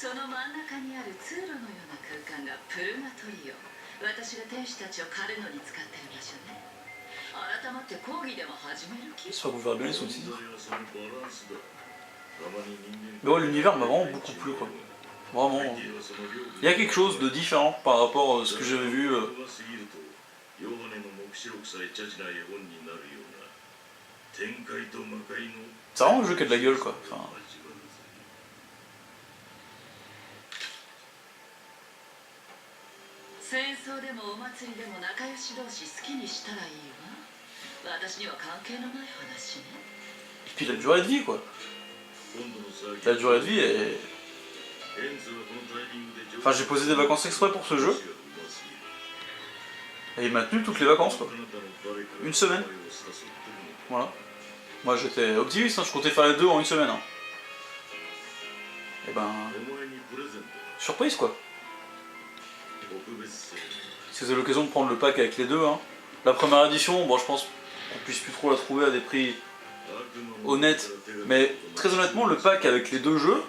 その真ん中にある通路のような空間がプルガトリオ。私が天使たちを狩るのに使ってる場所ね。改まって講義でも始める気。 J'espère que vous verrez bien les sous-titres. Mais ouais, l'univers m'a vraiment beaucoup plu, quoi. Vraiment. Il y a quelque chose de différent par rapport à ce que j'avais vu. C'est vraiment un jeu qui a de la gueule, quoi. Enfin... Et puis la durée de vie, quoi. La durée de vie est... Enfin, j'ai posé des vacances exprès pour ce jeu. Et il m'a tenu toutes les vacances, quoi. Une semaine. Voilà. Moi j'étais optimiste, hein, je comptais faire les deux en une semaine. Hein. Et ben... Surprise, quoi. Si vous avez l'occasion de prendre le pack avec les deux, hein. La première édition, bon, je pense qu'on puisse plus trop la trouver à des prix honnêtes. Mais très honnêtement, le pack avec les deux jeux,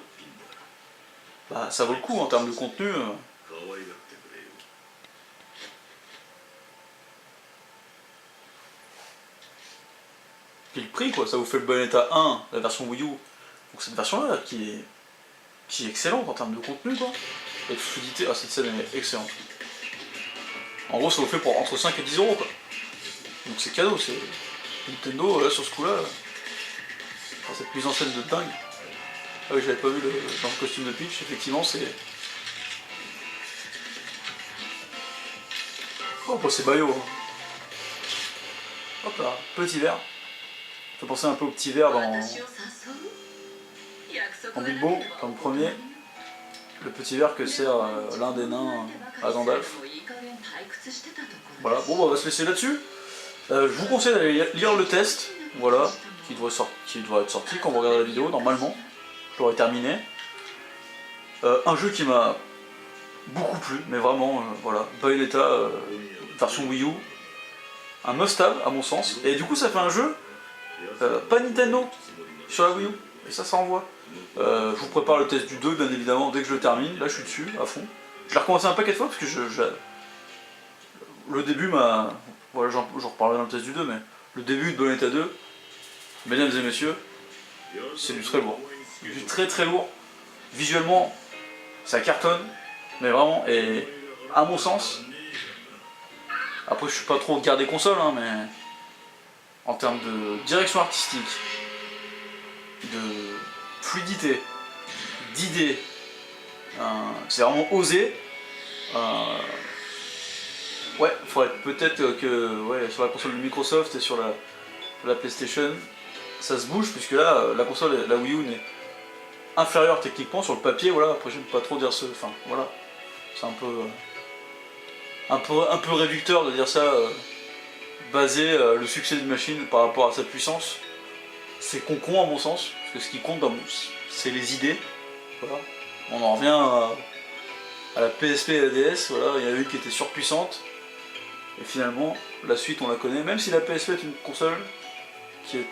bah, ça vaut le coup en termes de contenu. Puis le prix, quoi, ça vous fait le Bayonetta 1, la version Wii U. Donc cette version-là qui est excellente en termes de contenu, quoi. Et de fluidité, ah, cette scène est excellente. En gros, ça vous fait pour entre 5 et 10 euros, quoi. Donc c'est cadeau, c'est Nintendo, là, sur ce coup-là. Enfin, cette mise en scène de dingue. Ah oui, j'avais pas vu dans le costume de Peach, effectivement, c'est... Oh, bah c'est Bayo. Hein. Hop là, petit verre. Ça fait penser un peu au petit verre dans Bilbo, dans le premier. Le petit verre que sert l'un des nains à Gandalf. Voilà, bon, bah, on va se laisser là-dessus. Je vous conseille d'aller lire le test, voilà, qui doit être sorti quand vous regardez la vidéo, normalement. Je l'aurai terminé. Un jeu qui m'a beaucoup plu, mais vraiment, voilà, Bayonetta version Wii U. Un must-have, à mon sens. Et du coup, ça fait un jeu pas Nintendo sur la Wii U. Et ça envoie. Je vous prépare le test du 2, bien évidemment, dès que je le termine. Là, je suis dessus, à fond. Je l'ai recommencé un paquet de fois, parce que le début m'a... Voilà, j'en reparlerai dans le test du 2, mais le début de Bayonetta 2, mesdames et messieurs, c'est du très lourd. Du très très lourd. Visuellement, ça cartonne, mais vraiment, et à mon sens, après je suis pas trop regardé console, hein, mais en termes de direction artistique, de fluidité, d'idées, c'est vraiment osé. Ouais, faudrait peut-être que ouais, sur la console de Microsoft et sur la PlayStation, ça se bouge, puisque là, la console, la Wii U n'est inférieure techniquement sur le papier, voilà, après j'aime pas trop dire ce... Enfin, voilà, c'est un peu réducteur de dire ça, baser le succès d'une machine par rapport à sa puissance. C'est con à mon sens, parce que ce qui compte, c'est les idées, voilà. On en revient à la PSP et à la DS, voilà, il y en a une qui était surpuissante, et finalement, la suite on la connaît, même si la PSP est une console qui est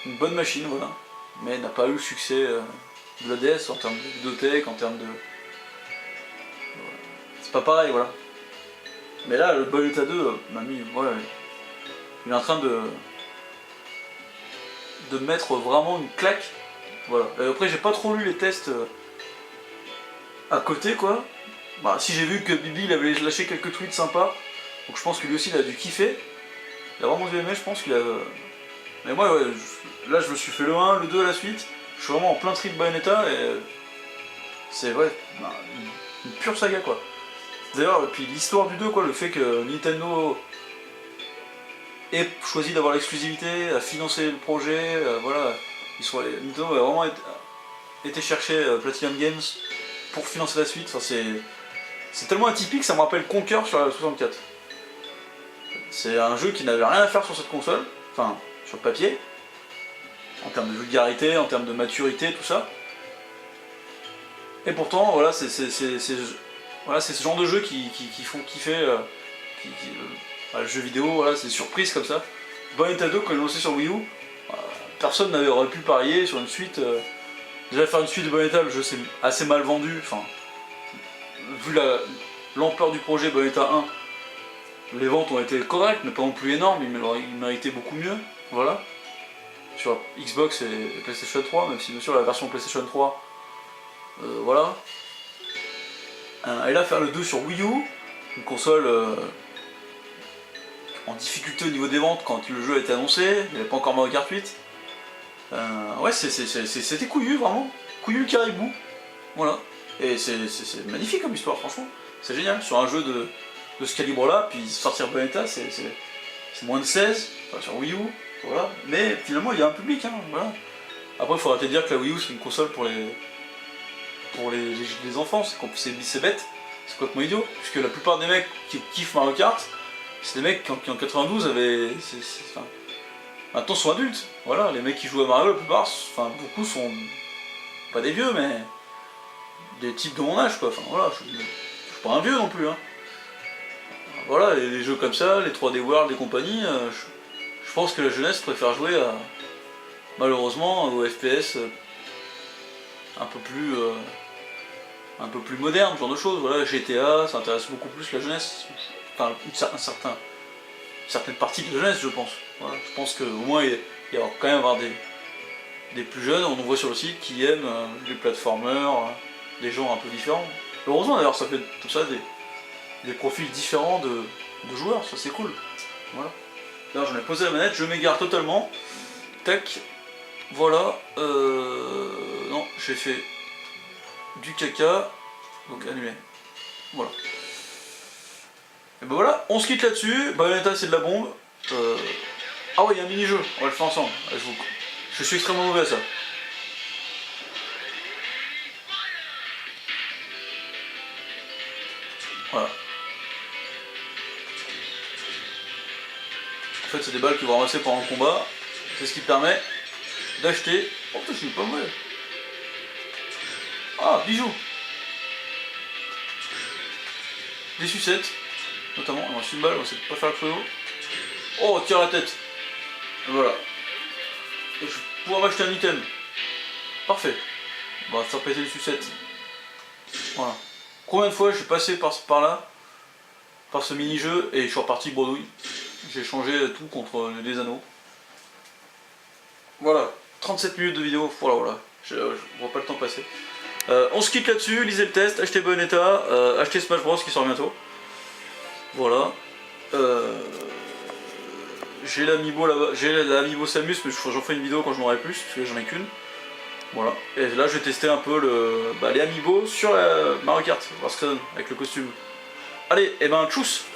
une bonne machine, voilà, mais n'a pas eu le succès de la DS en termes de bibliothèque, en termes de... Voilà. C'est pas pareil, voilà. Mais là, le Bayonetta 2 m'a mis... Ouais, il est en train de mettre vraiment une claque. Voilà. Après, j'ai pas trop lu les tests à côté, quoi. Bah, si j'ai vu que Bibi il avait lâché quelques tweets sympas, donc je pense que lui aussi il a dû kiffer. Il a vraiment dû aimer, je pense qu'il a... Mais moi, ouais, là je me suis fait le 1, le 2 à la suite. Je suis vraiment en plein trip Bayonetta et... C'est ouais, une pure saga, quoi. D'ailleurs, et puis l'histoire du 2, quoi, le fait que Nintendo ait choisi d'avoir l'exclusivité, à financer le projet, voilà. Nintendo a vraiment été chercher Platinum Games pour financer la suite. Enfin, c'est tellement atypique, ça me rappelle Conker sur la 64. C'est un jeu qui n'avait rien à faire sur cette console, enfin, sur le papier, en termes de vulgarité, en termes de maturité, tout ça. Et pourtant, voilà, c'est ce genre de jeu qui font kiffer le jeu vidéo, voilà, c'est surprise comme ça. Bayonetta 2, quand il est lancé sur Wii U, personne n'aurait pu parier sur une suite Déjà faire une suite de Bayonetta, le jeu c'est assez mal vendu, enfin, vu l'ampleur du projet Bayonetta 1, les ventes ont été correctes, mais pas non plus énormes, il méritait beaucoup mieux, voilà. Sur Xbox et PlayStation 3, même si bien sûr la version PlayStation 3, voilà. Et là faire le 2 sur Wii U, une console en difficulté au niveau des ventes quand le jeu a été annoncé, il n'y avait pas encore Mario Kart 8. Ouais, c'était couillu, vraiment. Couillu caribou. Voilà. Et c'est magnifique comme histoire, franchement. C'est génial. Sur un jeu de ce calibre-là, puis sortir Bayonetta, c'est moins de 16, enfin, sur Wii U, voilà. Mais finalement, il y a un public, hein, voilà. Après, il faut arrêter de dire que la Wii U, c'est une console pour les enfants. C'est bête, c'est complètement idiot. Puisque la plupart des mecs qui kiffent Mario Kart, c'est des mecs qui en 92 avaient... Enfin, maintenant sont adultes, voilà, les mecs qui jouent à Mario, la plupart, enfin beaucoup sont pas des vieux, mais des types de mon âge, quoi, enfin voilà, je suis pas un vieux non plus, hein. Voilà, les jeux comme ça, les 3D World et compagnie, je pense que la jeunesse préfère jouer à, malheureusement, aux FPS un peu plus modernes, ce genre de choses, voilà, GTA, ça intéresse beaucoup plus la jeunesse, enfin certaines parties de la jeunesse, je pense. Voilà, je pense qu'au moins il va quand même avoir des plus jeunes, on en voit sur le site, qui aiment les platformers, des genres un peu différents. Heureusement d'ailleurs, ça fait tout ça des profils différents de joueurs, ça c'est cool. Voilà. D'ailleurs j'en ai posé la manette, je m'égare totalement. Tac. Voilà. Non, j'ai fait du caca. Donc annulé. Voilà. Et ben voilà, on se quitte là-dessus. Bayonetta c'est de la bombe. Ah ouais, il y a un mini-jeu, on va le faire ensemble. Allez, je suis extrêmement mauvais à ça. Voilà. En fait, c'est des balles qui vont ramasser pendant le combat. C'est ce qui permet d'acheter... Oh putain, je suis pas mauvais. Ah, bijoux. Des sucettes. Notamment, on a une balle, on va essayer de pas faire le feu. Oh, tire la tête. Et voilà. Et je vais pouvoir m'acheter un item. Parfait. On va faire péter les sucettes. Voilà. Combien de fois je suis passé par là, par ce mini-jeu, et je suis reparti bredouille. J'ai changé tout contre les anneaux. Voilà. 37 minutes de vidéo. Voilà. Je vois pas le temps passer. On se quitte là-dessus. Lisez le test. Achetez Bayonetta. Achetez Smash Bros qui sort bientôt. Voilà. J'ai l'amiibo là-bas, j'ai l'amiibo Samus, mais j'en ferai une vidéo quand j'en aurai plus, parce que j'en ai qu'une. Voilà. Et là, je vais tester un peu les amiibo sur la Mario Kart, voir ce que ça donne avec le costume. Allez, et ben tchuss!